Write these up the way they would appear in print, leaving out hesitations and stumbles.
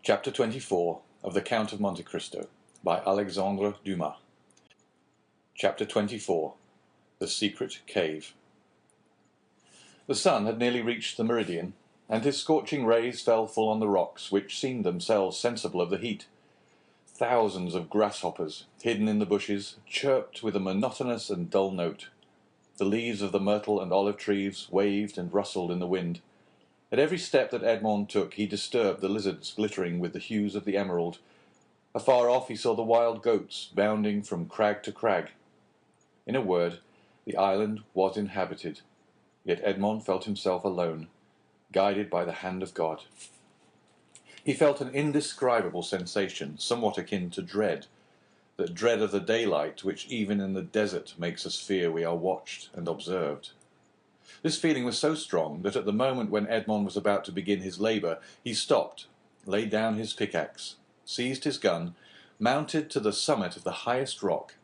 Chapter 24 of The Count of Monte Cristo by Alexandre Dumas. Chapter 24 The Secret Cave. The sun had nearly reached the meridian, and his scorching rays fell full on the rocks, which seemed themselves sensible of the heat. Thousands of grasshoppers, hidden in the bushes, chirped with a monotonous and dull note. The leaves of the myrtle and olive trees waved and rustled in the wind. At every step that Edmond took he disturbed the lizards glittering with the hues of the emerald. Afar off he saw the wild goats bounding from crag to crag. In a word, the island was inhabited, yet Edmond felt himself alone, guided by the hand of God. He felt an indescribable sensation, somewhat akin to dread, that dread of the daylight which even in the desert makes us fear we are watched and observed. This feeling was so strong that at the moment when Edmond was about to begin his labour, he stopped, laid down his pickaxe, seized his gun, mounted to the summit of the highest rock,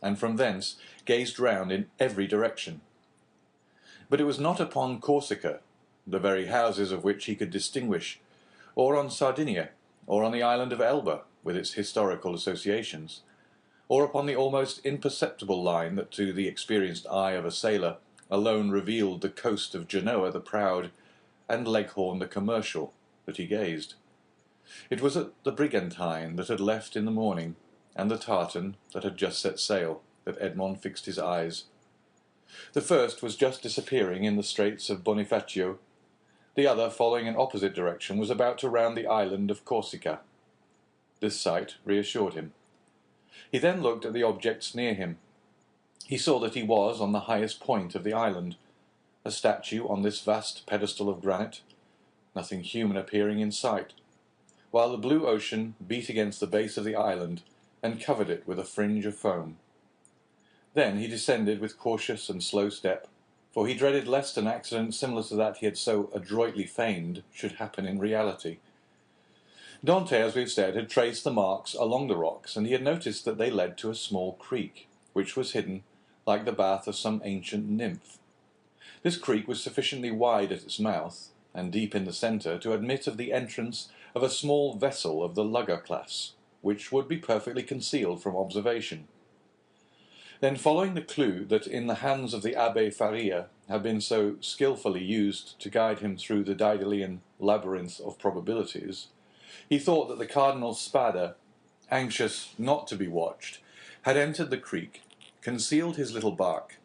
and from thence gazed round in every direction. But it was not upon Corsica, the very houses of which he could distinguish, or on Sardinia, or on the island of Elba, with its historical associations, or upon the almost imperceptible line that to the experienced eye of a sailor alone revealed the coast of Genoa the proud, and Leghorn the commercial, that he gazed. It was at the brigantine that had left in the morning, and the tartan that had just set sail, that Edmond fixed his eyes. The first was just disappearing in the straits of Bonifacio. The other, following an opposite direction, was about to round the island of Corsica. This sight reassured him. He then looked at the objects near him. He saw that he was on the highest point of the island, a statue on this vast pedestal of granite, nothing human appearing in sight, while the blue ocean beat against the base of the island and covered it with a fringe of foam. Then he descended with cautious and slow step, for he dreaded lest an accident similar to that he had so adroitly feigned should happen in reality. Dante, as we have said, had traced the marks along the rocks, and he had noticed that they led to a small creek, which was hidden like the bath of some ancient nymph. This creek was sufficiently wide at its mouth, and deep in the centre, to admit of the entrance of a small vessel of the lugger class, which would be perfectly concealed from observation. Then, following the clue that in the hands of the Abbé Faria had been so skilfully used to guide him through the Daedalian labyrinth of probabilities, he thought that the Cardinal Spada, anxious not to be watched, had entered the creek, concealed his little bark,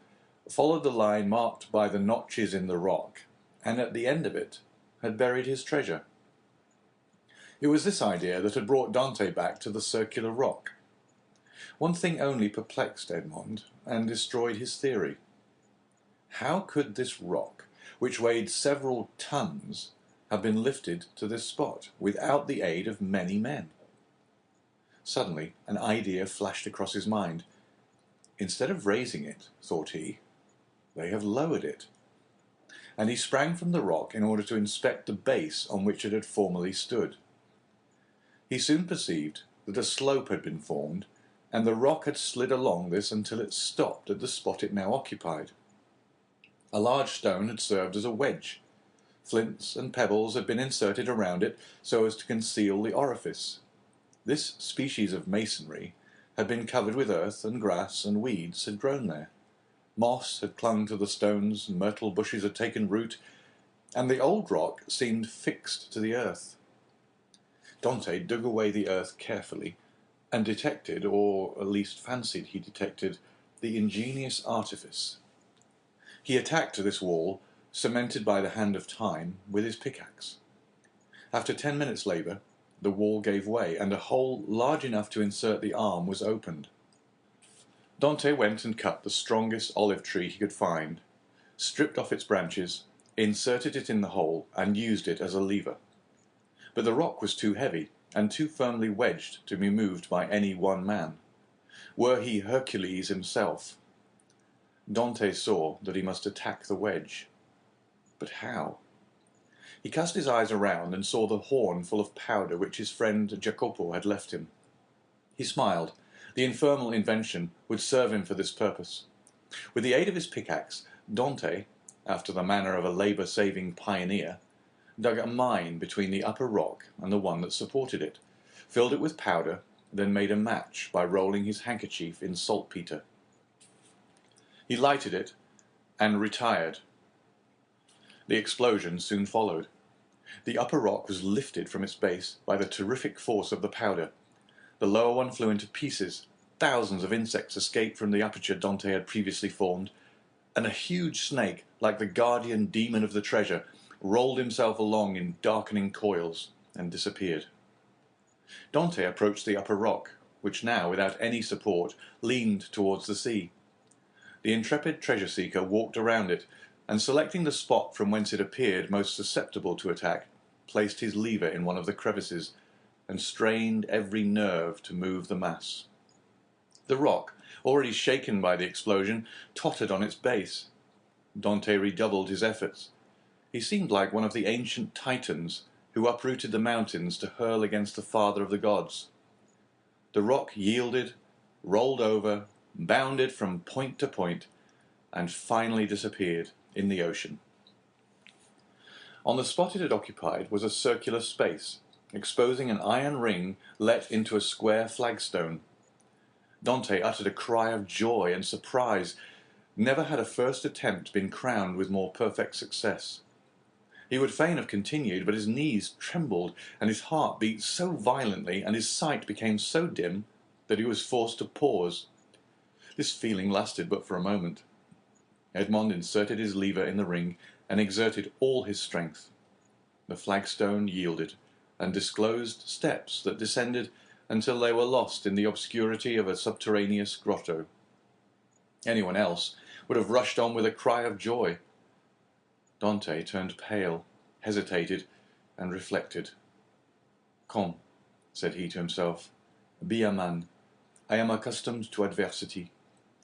followed the line marked by the notches in the rock, and at the end of it had buried his treasure. It was this idea that had brought Dante back to the circular rock. One thing only perplexed Edmond and destroyed his theory. How could this rock, which weighed several tons, have been lifted to this spot without the aid of many men? Suddenly an idea flashed across his mind. Instead of raising it, thought he, they have lowered it. And he sprang from the rock in order to inspect the base on which it had formerly stood. He soon perceived that a slope had been formed, and the rock had slid along this until it stopped at the spot it now occupied. A large stone had served as a wedge. Flints and pebbles had been inserted around it so as to conceal the orifice. This species of masonry had been covered with earth, and grass and weeds had grown there. Moss had clung to the stones, myrtle bushes had taken root, and the old rock seemed fixed to the earth. Dante dug away the earth carefully, and detected, or at least fancied he detected, the ingenious artifice. He attacked this wall, cemented by the hand of time, with his pickaxe. After 10 minutes' labour, the wall gave way, and a hole large enough to insert the arm was opened. Dante went and cut the strongest olive tree he could find, stripped off its branches, inserted it in the hole, and used it as a lever. But the rock was too heavy, and too firmly wedged to be moved by any one man. Were he Hercules himself, Dante saw that he must attack the wedge. But how? He cast his eyes around and saw the horn full of powder which his friend Jacopo had left him. He smiled. The infernal invention would serve him for this purpose. With the aid of his pickaxe, Dante, after the manner of a labour-saving pioneer, dug a mine between the upper rock and the one that supported it, filled it with powder, then made a match by rolling his handkerchief in saltpeter. He lighted it and retired. The explosion soon followed. The upper rock was lifted from its base by the terrific force of the powder. The lower one flew into pieces. Thousands of insects escaped from the aperture Dante had previously formed, and a huge snake, like the guardian demon of the treasure, rolled himself along in darkening coils and disappeared. Dante approached the upper rock, which now, without any support, leaned towards the sea. The intrepid treasure-seeker walked around it, and selecting the spot from whence it appeared most susceptible to attack, placed his lever in one of the crevices, and strained every nerve to move the mass. The rock, already shaken by the explosion, tottered on its base. Dante redoubled his efforts. He seemed like one of the ancient Titans who uprooted the mountains to hurl against the father of the gods. The rock yielded, rolled over, bounded from point to point, and finally disappeared in the ocean. On the spot it had occupied was a circular space, exposing an iron ring let into a square flagstone. Dante uttered a cry of joy and surprise. Never had a first attempt been crowned with more perfect success. He would fain have continued, but his knees trembled, and his heart beat so violently, and his sight became so dim, that he was forced to pause. This feeling lasted but for a moment. Edmond inserted his lever in the ring, and exerted all his strength. The flagstone yielded, and disclosed steps that descended until they were lost in the obscurity of a subterraneous grotto. Anyone else would have rushed on with a cry of joy. Dante turned pale, hesitated, and reflected. "Come," said he to himself, "be a man. I am accustomed to adversity.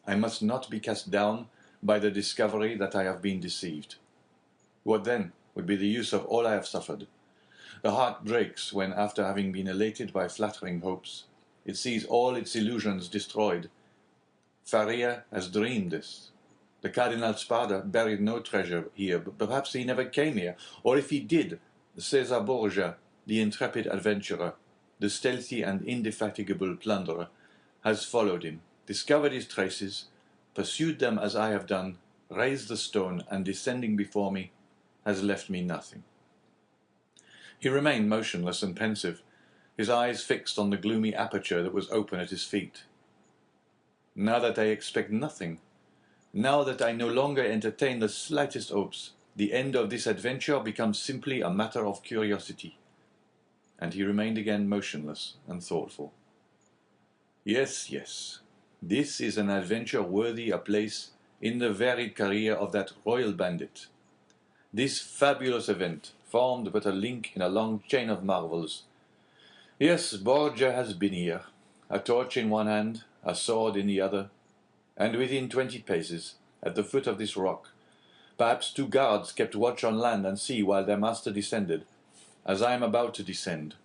I must not be cast down by the discovery that I have been deceived. What then would be the use of all I have suffered? The heart breaks when, after having been elated by flattering hopes, it sees all its illusions destroyed. Faria has dreamed this. The Cardinal Spada buried no treasure here, but perhaps he never came here, or if he did, Cesar Borgia, the intrepid adventurer, the stealthy and indefatigable plunderer, has followed him, discovered his traces, pursued them as I have done, raised the stone, and descending before me, has left me nothing." He remained motionless and pensive, his eyes fixed on the gloomy aperture that was open at his feet. "Now that I expect nothing, now that I no longer entertain the slightest hopes, the end of this adventure becomes simply a matter of curiosity." And he remained again motionless and thoughtful. "Yes, yes, this is an adventure worthy a place in the varied career of that royal bandit. This fabulous event formed but a link in a long chain of marvels. Yes, Borgia has been here, a torch in one hand, a sword in the other, and within 20 paces, at the foot of this rock, perhaps 2 guards kept watch on land and sea while their master descended, as I am about to descend,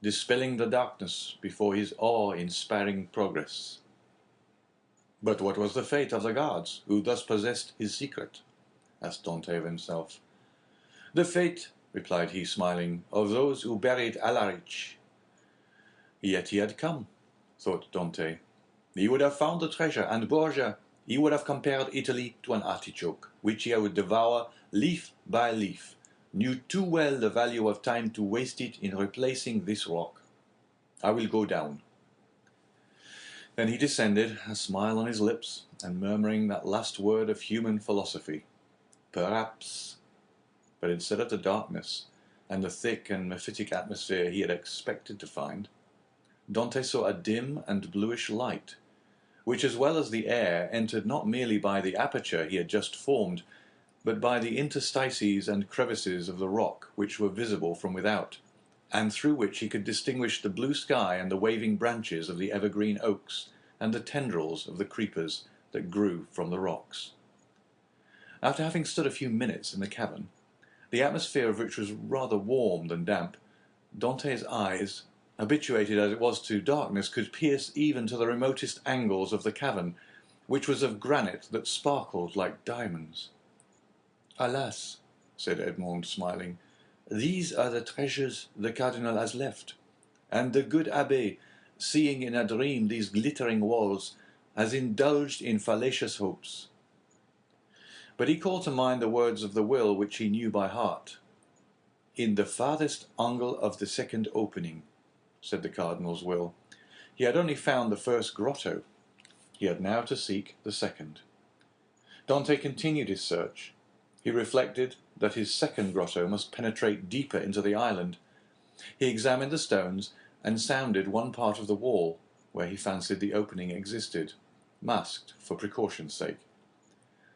dispelling the darkness before his awe-inspiring progress." "But what was the fate of the guards who thus possessed his secret?" asked Dante of himself. "The fate," replied he, smiling, "of those who buried Alaric." Yet he had come, thought Dante. He would have found the treasure, and Borgia, he would have compared Italy to an artichoke, which he would devour leaf by leaf, knew too well the value of time to waste it in replacing this rock. I will go down. Then he descended, a smile on his lips, and murmuring that last word of human philosophy, "Perhaps." But instead of the darkness and the thick and mephitic atmosphere he had expected to find, Dante saw a dim and bluish light, which, as well as the air, entered not merely by the aperture he had just formed, but by the interstices and crevices of the rock which were visible from without, and through which he could distinguish the blue sky and the waving branches of the evergreen oaks and the tendrils of the creepers that grew from the rocks. After having stood a few minutes in the cavern, the atmosphere of which was rather warm than damp, Dante's eyes, habituated as it was to darkness, could pierce even to the remotest angles of the cavern, which was of granite that sparkled like diamonds. "Alas," said Edmond, smiling, "These are the treasures the cardinal has left, and the good abbé, seeing in a dream these glittering walls, has indulged in fallacious hopes." But he called to mind the words of the will which he knew by heart. "In the farthest angle of the second opening," said the cardinal's will. He had only found the first grotto. He had now to seek the second. Dante continued his search. He reflected that his second grotto must penetrate deeper into the island. He examined the stones and sounded one part of the wall where he fancied the opening existed, masked for precaution's sake.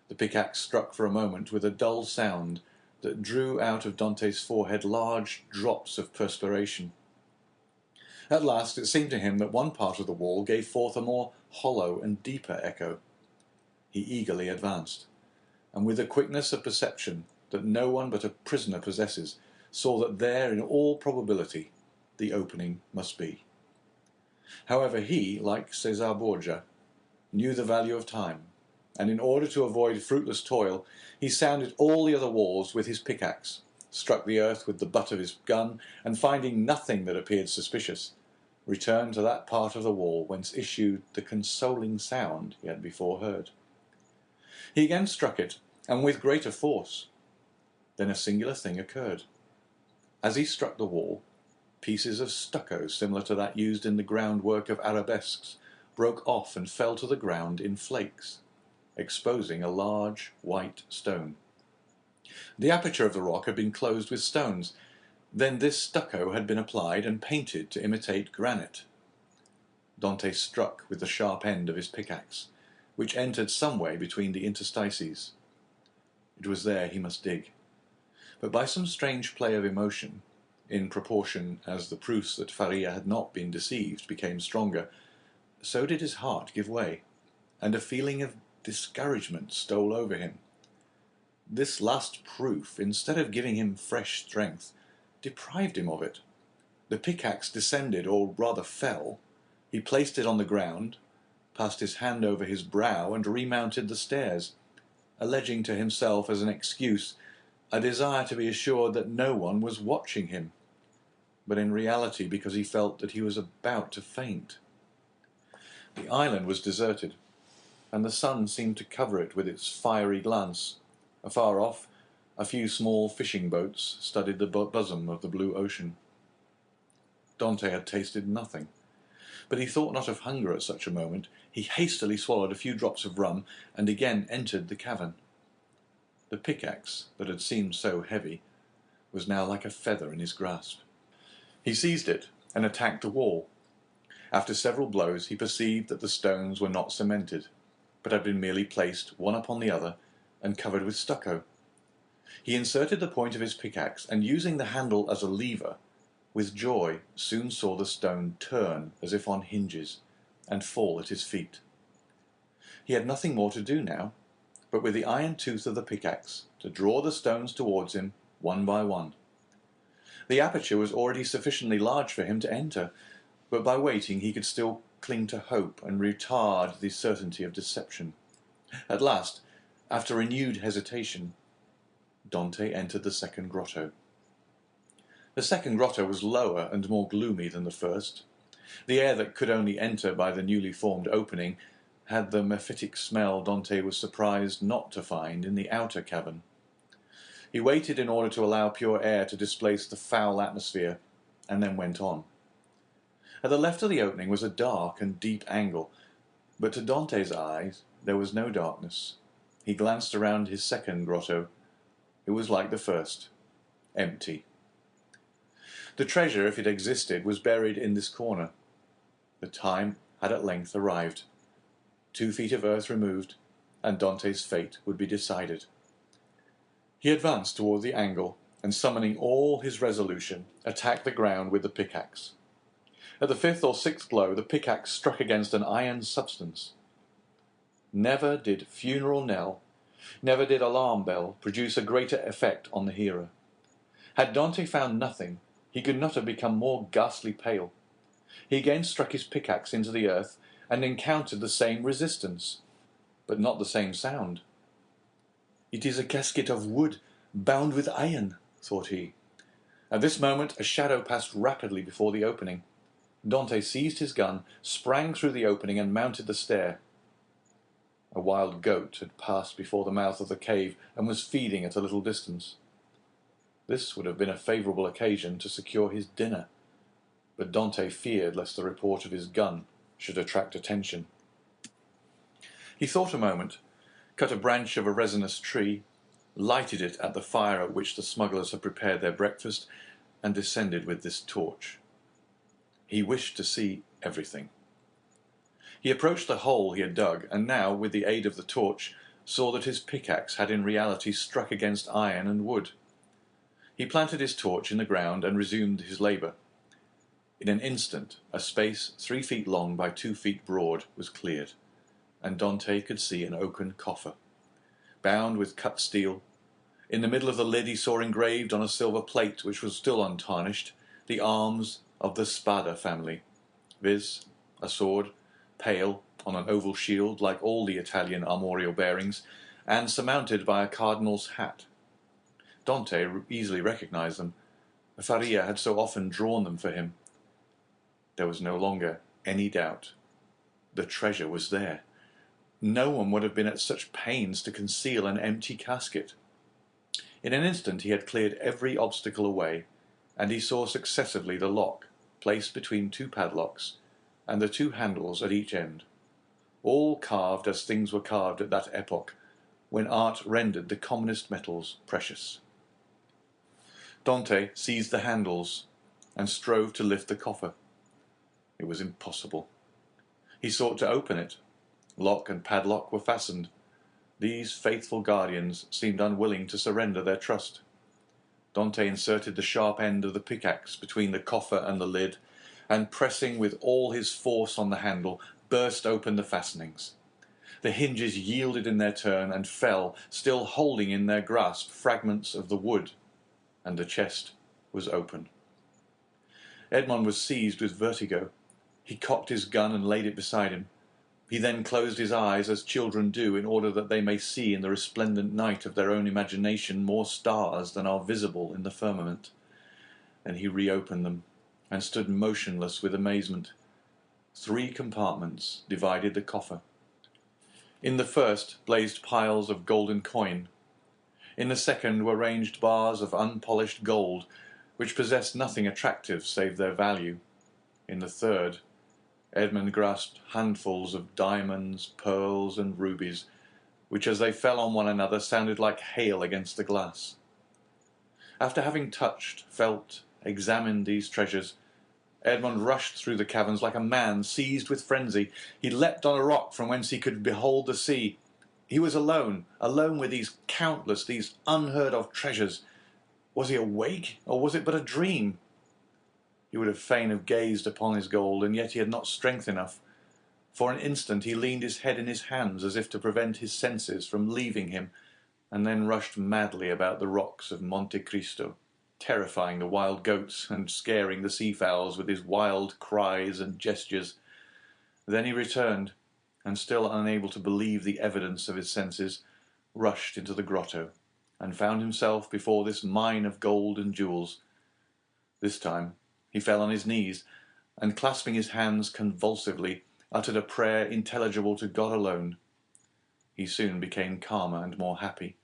The pickaxe struck for a moment with a dull sound that drew out of Dante's forehead large drops of perspiration. At last it seemed to him that one part of the wall gave forth a more hollow and deeper echo. He eagerly advanced, and with the quickness of perception that no one but a prisoner possesses, saw that there, in all probability, the opening must be. However, he, like Cesar Borgia, knew the value of time, and in order to avoid fruitless toil, he sounded all the other walls with his pickaxe, struck the earth with the butt of his gun, and finding nothing that appeared suspicious, returned to that part of the wall whence issued the consoling sound he had before heard. He again struck it, and with greater force. Then a singular thing occurred. As he struck the wall, pieces of stucco similar to that used in the groundwork of arabesques broke off and fell to the ground in flakes, exposing a large white stone. The aperture of the rock had been closed with stones. Then this stucco had been applied and painted to imitate granite. Dante struck with the sharp end of his pickaxe, which entered some way between the interstices. It was there he must dig. But by some strange play of emotion, in proportion as the proofs that Faria had not been deceived became stronger, so did his heart give way, and a feeling of discouragement stole over him. This last proof, instead of giving him fresh strength, deprived him of it. The pickaxe descended, or rather fell. He placed it on the ground, passed his hand over his brow, and remounted the stairs, alleging to himself as an excuse a desire to be assured that no one was watching him, but in reality because he felt that he was about to faint. The island was deserted, and the sun seemed to cover it with its fiery glance. Afar off, a few small fishing boats studded the bosom of the blue ocean. Dante had tasted nothing, but he thought not of hunger at such a moment. He hastily swallowed a few drops of rum, and again entered the cavern. The pickaxe, that had seemed so heavy, was now like a feather in his grasp. He seized it and attacked the wall. After several blows he perceived that the stones were not cemented, but had been merely placed one upon the other and covered with stucco. He inserted the point of his pickaxe, and using the handle as a lever, with joy soon saw the stone turn as if on hinges, and fall at his feet. He had nothing more to do now, but with the iron tooth of the pickaxe to draw the stones towards him one by one. The aperture was already sufficiently large for him to enter, but by waiting he could still cling to hope and retard the certainty of deception. At last, after renewed hesitation, Dante entered the second grotto. The second grotto was lower and more gloomy than the first. The air that could only enter by the newly formed opening had the mephitic smell Dante was surprised not to find in the outer cavern. He waited in order to allow pure air to displace the foul atmosphere, and then went on. At the left of the opening was a dark and deep angle, but to Dante's eyes there was no darkness. He glanced around his second grotto. It was like the first, empty. The treasure, if it existed, was buried in this corner. The time had at length arrived. 2 feet of earth removed, and Dante's fate would be decided. He advanced toward the angle, and summoning all his resolution, attacked the ground with the pickaxe. At the 5th or 6th blow, the pickaxe struck against an iron substance. Never did funeral knell, never did alarm bell produce a greater effect on the hearer. Had Dante found nothing, he could not have become more ghastly pale. He again struck his pickaxe into the earth, and encountered the same resistance, but not the same sound. "It is a casket of wood, bound with iron," thought he. At this moment a shadow passed rapidly before the opening. Dante seized his gun, sprang through the opening and mounted the stair. A wild goat had passed before the mouth of the cave and was feeding at a little distance. This would have been a favourable occasion to secure his dinner, but Dante feared lest the report of his gun should attract attention. He thought a moment, cut a branch of a resinous tree, lighted it at the fire at which the smugglers had prepared their breakfast, and descended with this torch. He wished to see everything. He approached the hole he had dug, and now, with the aid of the torch, saw that his pickaxe had in reality struck against iron and wood. He planted his torch in the ground and resumed his labour. In an instant, a space 3 feet long by 2 feet broad was cleared, and Dante could see an oaken coffer, bound with cut steel. In the middle of the lid he saw engraved on a silver plate, which was still untarnished, the arms of the Spada family, viz., a sword, pale, on an oval shield like all the Italian armorial bearings, and surmounted by a cardinal's hat. Dante easily recognized them. Faria had so often drawn them for him. There was no longer any doubt. The treasure was there. No one would have been at such pains to conceal an empty casket. In an instant he had cleared every obstacle away, and he saw successively the lock, placed between 2 padlocks, and the 2 handles at each end, all carved as things were carved at that epoch, when art rendered the commonest metals precious. Dante seized the handles and strove to lift the coffer. It was impossible. He sought to open it. Lock and padlock were fastened. These faithful guardians seemed unwilling to surrender their trust. Dante inserted the sharp end of the pickaxe between the coffer and the lid, and pressing with all his force on the handle, burst open the fastenings. The hinges yielded in their turn and fell, still holding in their grasp fragments of the wood, and the chest was open. Edmond was seized with vertigo. He cocked his gun and laid it beside him. He then closed his eyes as children do in order that they may see in the resplendent night of their own imagination more stars than are visible in the firmament. Then he reopened them and stood motionless with amazement. 3 compartments divided the coffer. In the first blazed piles of golden coin. In the second were ranged bars of unpolished gold, which possessed nothing attractive save their value. In the third, Edmond grasped handfuls of diamonds, pearls, and rubies, which as they fell on one another sounded like hail against the glass. After having touched, felt, examined these treasures, Edmond rushed through the caverns like a man seized with frenzy. He leapt on a rock from whence he could behold the sea. He was alone with these countless, these unheard-of treasures. Was he awake, or was it but a dream? He would have fain have gazed upon his gold, and yet he had not strength enough. For an instant he leaned his head in his hands as if to prevent his senses from leaving him, and then rushed madly about the rocks of Monte Cristo, terrifying the wild goats and scaring the sea-fowls with his wild cries and gestures. Then he returned, and still unable to believe the evidence of his senses, rushed into the grotto, and found himself before this mine of gold and jewels. This time he fell on his knees, and clasping his hands convulsively, uttered a prayer intelligible to God alone. He soon became calmer and more happy,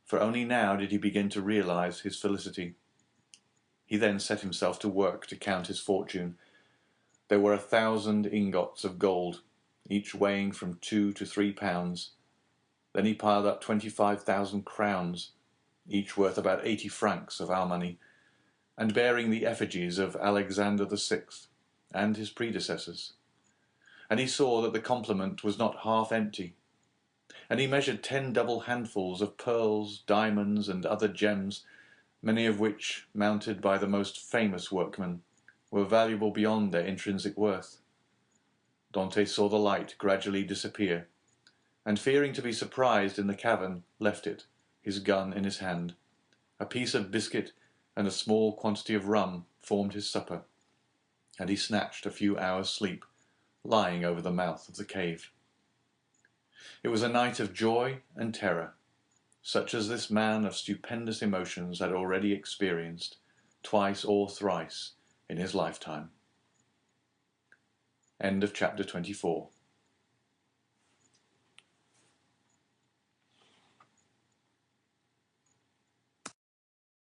for only now did he begin to realize his felicity. He then set himself to work to count his fortune. There were 1,000 ingots of gold, each weighing from 2 to 3 pounds. Then he piled up 25,000 crowns, each worth about 80 francs of our money, and bearing the effigies of Alexander VI and his predecessors. And he saw that the complement was not half empty. And he measured 10 double handfuls of pearls, diamonds, and other gems, many of which, mounted by the most famous workmen, were valuable beyond their intrinsic worth. Dante saw the light gradually disappear, and fearing to be surprised in the cavern, left it, his gun in his hand. A piece of biscuit and a small quantity of rum formed his supper, and he snatched a few hours' sleep, lying over the mouth of the cave. It was a night of joy and terror, such as this man of stupendous emotions had already experienced, twice or thrice in his lifetime. End of chapter 24.